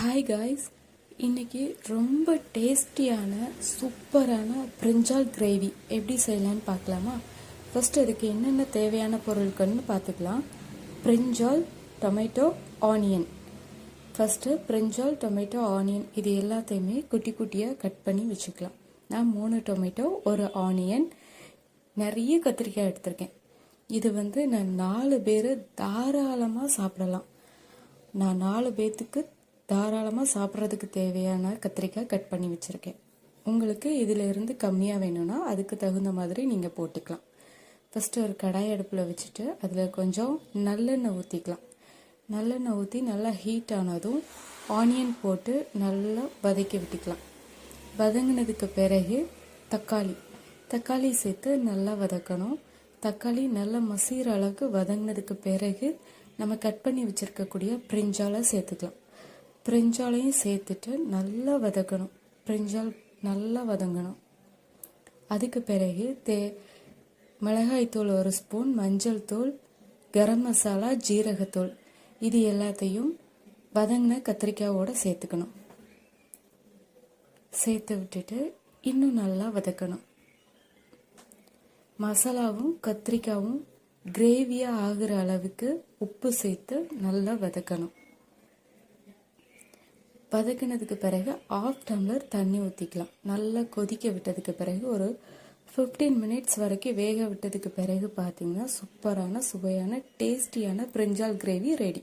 Hi guys, இன்னைக்கு ரொம்ப டேஸ்டியான சூப்பரான பிரிஞ்சால் கிரேவி எப்படி செய்யலான்னு பார்க்கலாமா? ஃபர்ஸ்ட் அதுக்கு என்னென்ன தேவையான பொருட்கள்னு பார்த்துக்கலாம். பிரிஞ்சால், டொமேட்டோ, ஆனியன். ஃபஸ்ட்டு பிரிஞ்சால், டொமேட்டோ, ஆனியன் இது எல்லாத்தையுமே குட்டி குட்டியாக கட் பண்ணி வச்சுக்கலாம். நான் 3 டொமேட்டோ, ஒரு ஆனியன், நிறைய கத்திரிக்காய் எடுத்திருக்கேன். இது நான் 4 பேர் தாராளமாக சாப்பிடலாம். நான் 4 பேர்த்துக்கு தாராளமாக சாப்பிட்றதுக்கு தேவையான கத்திரிக்காய் கட் பண்ணி வச்சுருக்கேன். உங்களுக்கு இதில் இருந்து கம்மியாக வேணும்னா அதுக்கு தகுந்த மாதிரி நீங்கள் போட்டுக்கலாம். ஃபஸ்ட்டு ஒரு கடாய் அடுப்பில் வச்சுட்டு அதில் கொஞ்சம் நல்லெண்ணெய் ஊற்றிக்கலாம். நல்லெண்ணெய் ஊற்றி நல்லா ஹீட் ஆனதும் ஆனியன் போட்டு நல்லா வதக்கி விட்டுக்கலாம். வதங்கினதுக்கு பிறகு தக்காளி சேர்த்து நல்லா வதக்கணும். தக்காளி நல்லா மசிகிற அளவுக்கு வதங்கினதுக்கு பிறகு நம்ம கட் பண்ணி வச்சுருக்கக்கூடிய பிரிஞ்சாலை சேர்த்துக்கலாம். பிரிஞ்சாலையும் சேர்த்துட்டு நல்லா வதக்கணும். பிரிஞ்சால் நல்லா வதங்கணும். அதுக்கு பிறகு மிளகாய்த்தூள் 1 ஸ்பூன், மஞ்சள் தூள், கரம் மசாலா, ஜீரகத்தூள் இது எல்லாத்தையும் வதங்கின கத்திரிக்காயோடு சேர்த்துக்கணும். சேர்த்து விட்டுட்டு இன்னும் நல்லா வதக்கணும். மசாலாவும் கத்திரிக்காயும் கிரேவியாக ஆகிற அளவுக்கு உப்பு சேர்த்து நல்லா வதக்கணும். வதக்கினதுக்கு பிறகு 1/2 டம்ளர் தண்ணி ஊற்றிக்கலாம். நல்லா கொதிக்க விட்டதுக்கு பிறகு ஒரு 15 மினிட்ஸ் வரைக்கும் வேக விட்டதுக்கு பிறகு பார்த்தீங்கன்னா சூப்பரான சுவையான டேஸ்டியான பிரிஞ்சால் கிரேவி ரெடி.